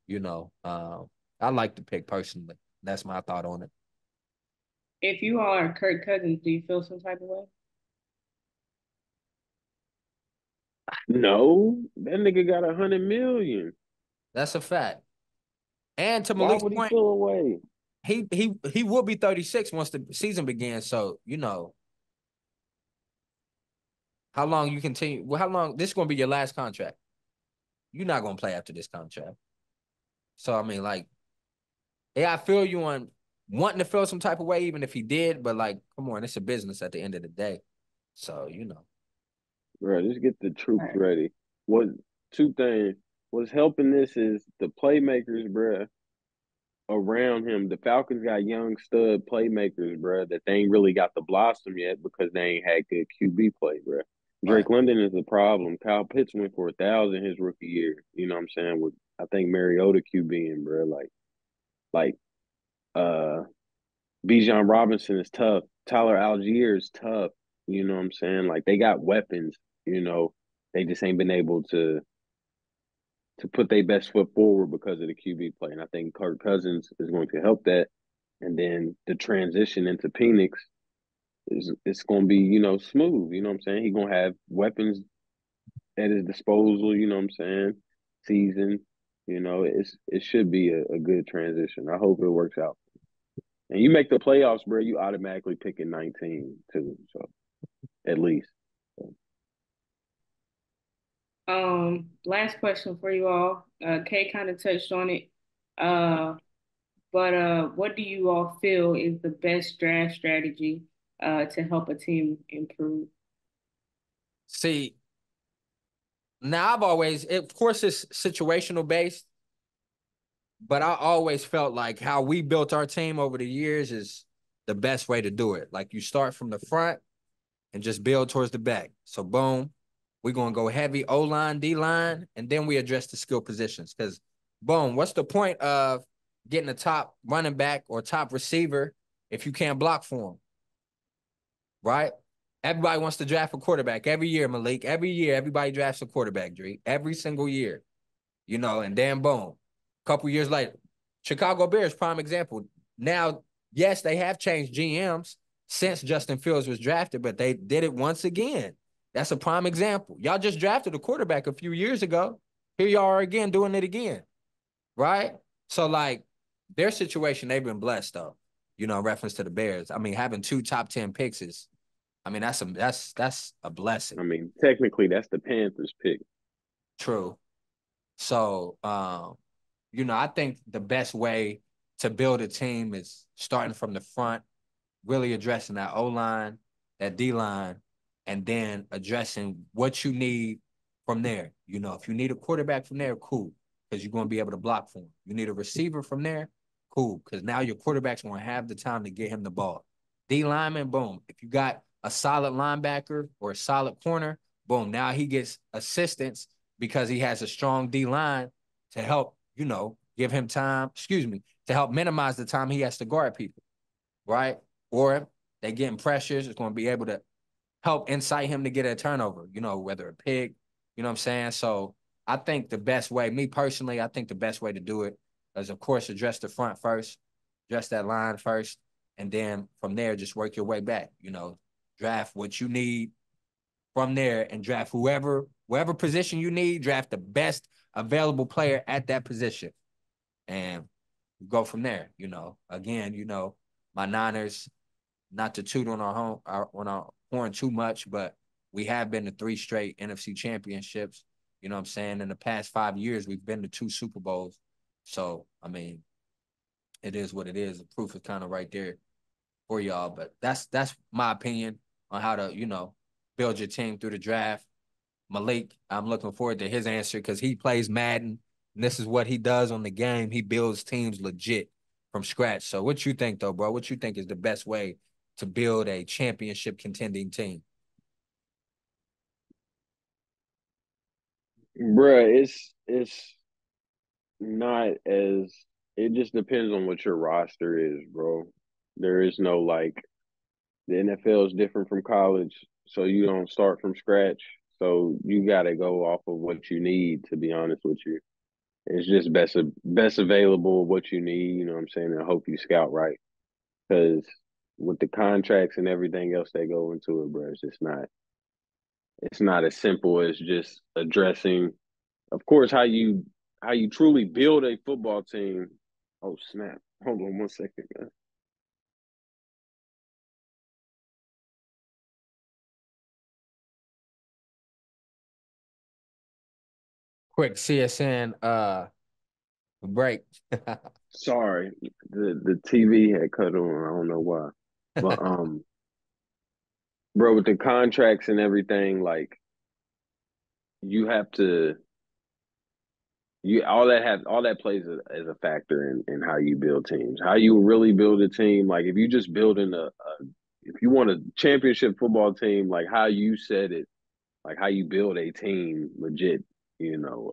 I like the pick personally. That's my thought on it. if you are Kirk Cousins, do you feel some type of way? No, that nigga got 100 million. That's a fact. And to Why Malik's would he point, feel away? he will be 36 once the season begins. So, how long you continue? Well, how long this is gonna be your last contract? You're not gonna play after this contract. So I mean, like, yeah, I feel you on wanting to feel some type of way, even if he did, but like, come on, it's a business at the end of the day. So, Bro, just get the All troops right. ready. What two things? What's helping this is the playmakers, bro, around him. The Falcons got young stud playmakers, bro, that they ain't really got the blossom yet because they ain't had good QB play, bro. right. Drake London is the problem. Kyle Pitts went for 1,000 his rookie year. You know what I'm saying? With I think Mariota QBing, bro. Like uh Bijan Robinson is tough. Tyler Algier is tough. You know what I'm saying? Like they got weapons, you know. They just ain't been able to put their best foot forward because of the QB play. And I think Kirk Cousins is going to help that. And then the transition into Penix is it's going to be, smooth. You know what I'm saying? He's going to have weapons at his disposal. You know what I'm saying? Season. It should be a good transition. I hope it works out. And you make the playoffs, bro, you automatically pick in 19 too. So at least. So, Last question for you all. Kay kind of touched on it. Uh, but what do you all feel is the best draft strategy to help a team improve? See, now I've always, of course, it's situational based, but I always felt like how we built our team over the years is the best way to do it. Like you start from the front and just build towards the back. So boom, we're gonna go heavy O line, D line, and then we address the skill positions. Because boom, what's the point of getting a top running back or top receiver if you can't block for him, right? Everybody wants to draft a quarterback every year, Malik. Every year, everybody drafts a quarterback, Drake. Every single year, and then boom, a couple years later, Chicago Bears, prime example. Now, yes, they have changed GMs since Justin Fields was drafted, but they did it once again. That's a prime example. Y'all just drafted a quarterback a few years ago. Here y'all are again doing it again, right? So, like, their situation, they've been blessed, though, in reference to the Bears. I mean, having two top 10 picks is, I mean, that's a blessing. I mean, technically, that's the Panthers pick. True. So, I think the best way to build a team is starting from the front, really addressing that O line, that D line, and then addressing what you need from there. If you need a quarterback from there, cool, because you're going to be able to block for him. You need a receiver from there, cool, because now your quarterback's going to have the time to get him the ball. D lineman, boom. If you got a solid linebacker or a solid corner, boom, now he gets assistance because he has a strong D line to help, give him time, to help minimize the time he has to guard people, right? Or they getting pressures, it's going to be able to help incite him to get a turnover, whether a pick, you know what I'm saying? So I think the best way, me personally, I think the best way to do it is, of course, address the front first, address that line first, and then from there, just work your way back. You know, draft what you need from there and draft whatever position you need, draft the best available player at that position and go from there. You know, again, you know, my Niners, not to toot on on our horn too much, but we have been to 3 straight NFC championships. You know what I'm saying? In the past 5 years, we've been to 2 Super Bowls. So, I mean, it is what it is. The proof is kind of right there for y'all. But that's my opinion on how to, you know, build your team through the draft. Malik, I'm looking forward to his answer because he plays Madden, and this is what he does on the game. He builds teams legit from scratch. So what you think, though, bro? What you think is the best way to build a championship contending team? Bruh, it's not as it just depends on what your roster is, bro. There is no like the NFL is different from college, so you don't start from scratch. So you got to go off of what you need. To be honest with you, it's just best available what you need. You know what I'm saying? And I hope you scout right because with the contracts and everything else that go into it, bro, it's not as simple as just addressing. Of course, how you truly build a football team. Oh snap! Hold on 1 second, man. Quick CSN break. Sorry, the TV had cut on. I don't know why, but bro, with the contracts and everything, like you have to you all that plays as a factor in how you build teams. How you really build a team, like if you just building if you want a championship football team, like how you said it, like how you build a team legit, you know,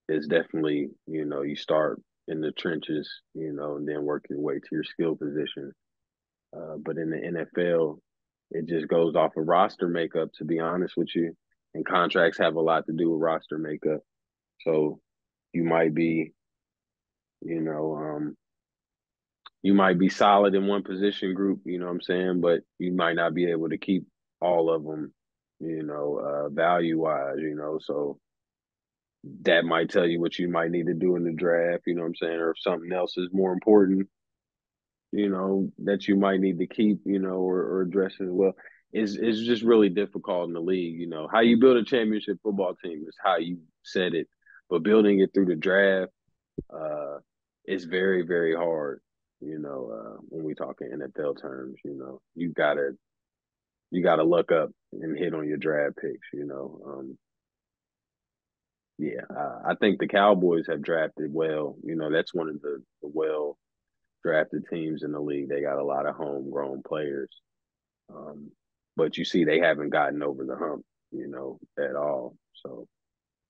is definitely, you know, you start in the trenches, you know, and then work your way to your skill position. But in the NFL, it just goes off of roster makeup, to be honest with you. And contracts have a lot to do with roster makeup. So you might be, you know, you might be solid in one position group, you know what I'm saying? But you might not be able to keep all of them, you know, value wise, you know. So that might tell you what you might need to do in the draft, you know what I'm saying? Or if something else is more important, you know, that you might need to keep, you know, or address as well. It's just really difficult in the league, you know. How you build a championship football team is how you said it, but building it through the draft, uh, is very, very hard, you know, when we talk in NFL terms, you know. You gotta look up and hit on your draft picks, you know. Yeah, I think the Cowboys have drafted well. You know, that's one of the well drafted teams in the league. They got a lot of homegrown players. Um, but you see, they haven't gotten over the hump, you know, at all. So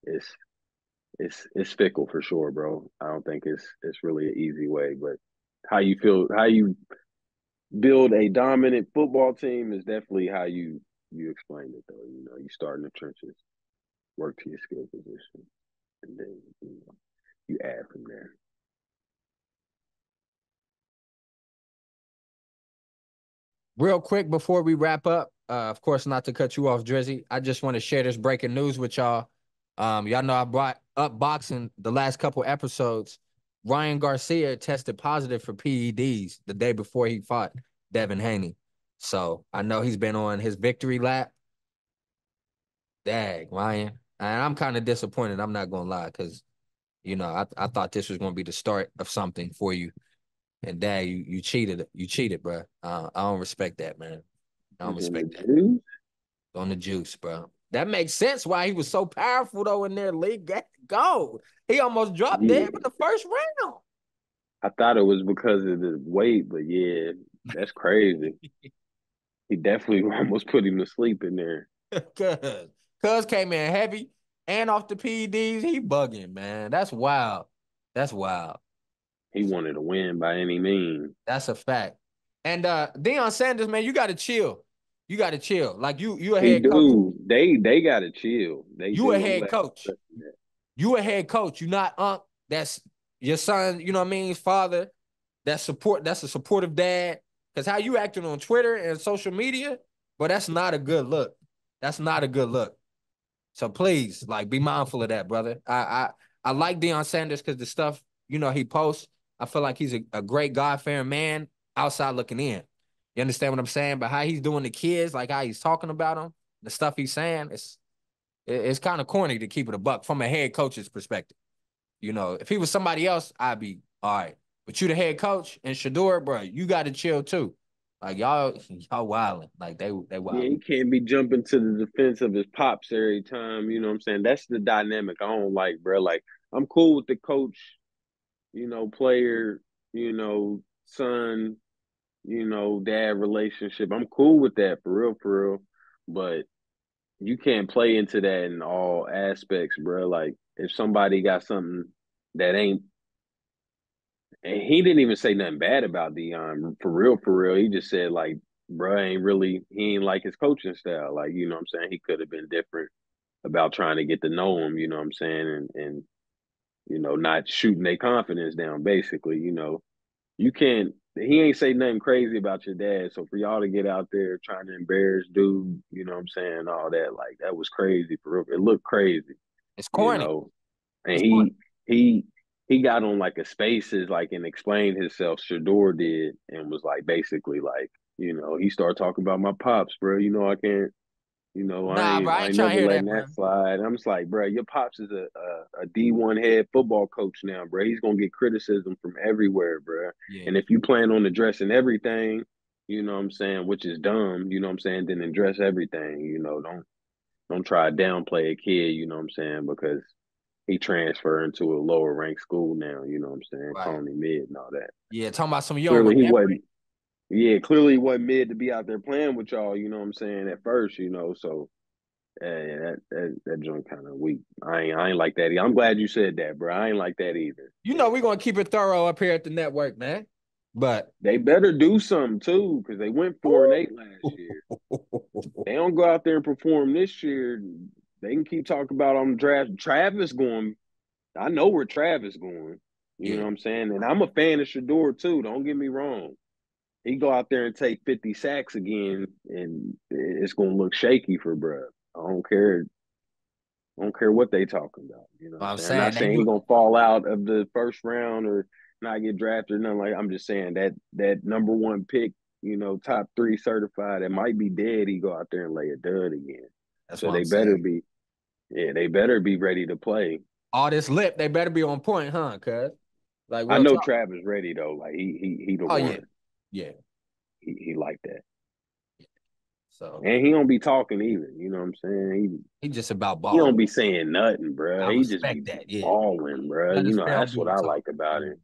it's it's fickle for sure, bro. I don't think it's really an easy way, but how you build a dominant football team is definitely how you explain it, though. You know, you start in the trenches, work to your skill position, and then you know you add from there. Real quick before we wrap up, of course, not to cut you off, Drizzy. I just want to share this breaking news with y'all. Y'all know I brought up boxing the last couple episodes. Ryan Garcia tested positive for PEDs the day before he fought Devin Haney. So I know he's been on his victory lap. Dang, Ryan. And I'm kind of disappointed. I'm not gonna lie, because you know I thought this was gonna be the start of something for you. And dad, you cheated. You cheated, bro. I don't respect that, man. I don't It's in the respect that. juice. On the juice, bro. That makes sense why he was so powerful though in their league. Gold. He almost dropped dead Yeah, in the first round. I thought it was because of the weight, but yeah, that's crazy. He definitely almost put him to sleep in there. Cuz. Cuz came in heavy and off the PEDs. He bugging, man. That's wild. That's wild. He wanted to win by any means. That's a fact. And Deion Sanders, man, you gotta chill. You got to chill. Like you a They head coach. do. They gotta chill. They You a do. I'm head glad coach. you said that. You a head coach. You not that's your son, you know what I mean, his father. That's a supportive dad. Cause how you acting on Twitter and social media, but that's not a good look. That's not a good look. So please, like, be mindful of that, brother. I like Deion Sanders because the stuff, he posts, I feel like he's a great God-fearing man outside looking in. You understand what I'm saying? But how he's doing the kids, like how he's talking about them, the stuff he's saying, it's kind of corny to keep it a buck from a head coach's perspective. If he was somebody else, I'd be all right. But you the head coach and Shador, bro, you got to chill too. Like y'all wilding. Like they Yeah, wilding. he can't be jumping to the defense of his pops every time. You know what I'm saying? That's the dynamic I don't like, bro. Like, I'm cool with the coach, player, son, dad relationship. I'm cool with that for real, for real. But you can't play into that in all aspects, bro. Like, if somebody got something that ain't, and he didn't even say nothing bad about Dion, for real, for real. He just said, like, bro, he ain't like his coaching style. Like, you know what I'm saying? He could have been different about trying to get to know him, you know what I'm saying? And not shooting their confidence down, basically, You can't, he ain't say nothing crazy about your dad. So for y'all to get out there trying to embarrass dude, you know what I'm saying? All that, like, that was crazy for real. It looked crazy, It's you corny. know? And It's corny. he, he got on like a spaces, like, and explained himself. Shador did, and was like, basically, like, he started talking about my pops, bro. I can't, Nah, bro, I I ain't ain't trying to never hear letting that, that bro. slide. I'm just like, bro, your pops is a D1 head football coach now, bro. He's gonna get criticism from everywhere, bro. Yeah, And if you plan on addressing everything, you know what I'm saying, which is dumb, you know what I'm saying, then address everything. Don't try to downplay a kid, you know what I'm saying, because he transferred into a lower ranked school now, you know what I'm saying, right. calling him mid and all that. Yeah, talking about some you don't Clearly he remember it. wasn't. Yeah, clearly he wasn't mid to be out there playing with y'all, you know what I'm saying, at first, so. Yeah, that joint kind of weak. I ain't like that. I'm glad you said that, bro. I ain't like that either. We're gonna keep it thorough up here at the network, man. But They better do something too, because they went 4-8 last year. They don't go out there and perform this year. They can keep talking about on the draft. Travis going. I know where Travis going. You know yeah, what I'm saying? And I'm a fan of Shador too. Don't get me wrong. He go out there and take 50 sacks again, and it's gonna look shaky for bruh. I don't care. I don't care what they talking about. You know what I'm I'm saying? I'm not saying they saying he do. gonna fall out of the first round or not get drafted or nothing like that. I'm just saying that number one pick, top three certified, it might be dead. He go out there and lay a dud again. That's So what I'm they better saying. be, yeah, they better be ready to play. All this lip, they better be on point, huh? Cuz like I real know talk. Travis ready though. Like he the Oh yeah, one. yeah. He like that. So And he don't be talking either. You know what I'm saying? he just about He ball. don't be saying nothing, I bruh. He just be respect that. Yeah, balling, bruh. let That's what dude I talk. like about Yeah. him.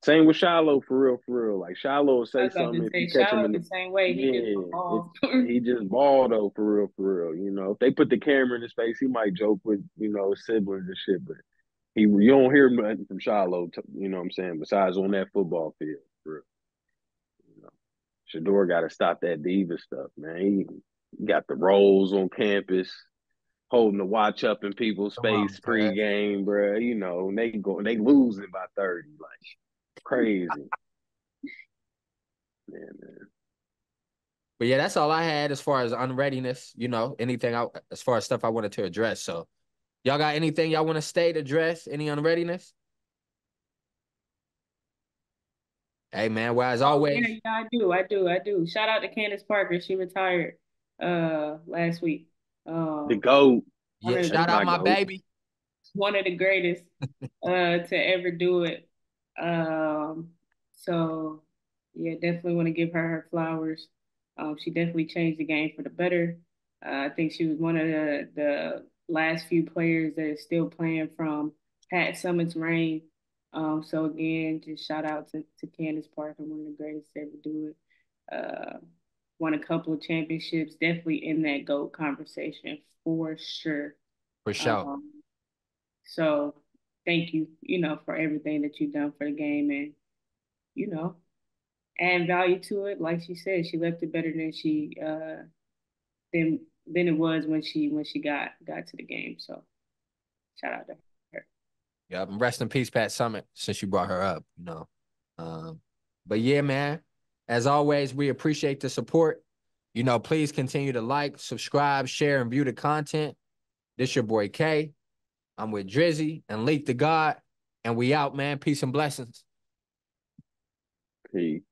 Same with Shiloh for real, for real. Like Shiloh will I say was about to something if you say catch him Charlotte in the the same way. He just a yeah, if ball. he just ball though for real. If they put the camera in his face, he might joke with, his siblings and shit, but you don't hear nothing from Shiloh, you know what I'm saying, besides on that football field, for real. You know. Shador gotta stop that diva stuff, man. He got the rolls on campus, holding the watch up in people's Come on, face cuz. pregame, bro. And they losing by 30, like crazy. Man. But yeah, that's all I had as far as unreadiness. Anything as far as stuff I wanted to address. So y'all got anything y'all want to state, address, any unreadiness? Hey man, well as Oh yeah, always, yeah, I do. Shout out to Candace Parker. She retired last week. The Um, GOAT. one yeah, of That's shout the out my my GOAT. baby. one of the greatest to ever do it. Um, so yeah, definitely want to give her her flowers. She definitely changed the game for the better. I think she was one of the last few players that is still playing from Pat Summitt's reign. So again, just shout out to Candace Parker, one of the greatest to ever do it. Won a couple of championships, definitely in that GOAT conversation for sure. For sure. Um, so thank you, for everything that you've done for the game and, you know, add value to it. Like she said, she left it better than she than it was when she got to the game. So shout out to her. Yep. And rest in peace, Pat Summit, since you brought her up, you know. Um, but yeah, man, as always, we appreciate the support. You know, please continue to like, subscribe, share, and view the content. This your boy K. I'm with Drizzy and Leak the God. And we out, man. Peace and blessings. Peace.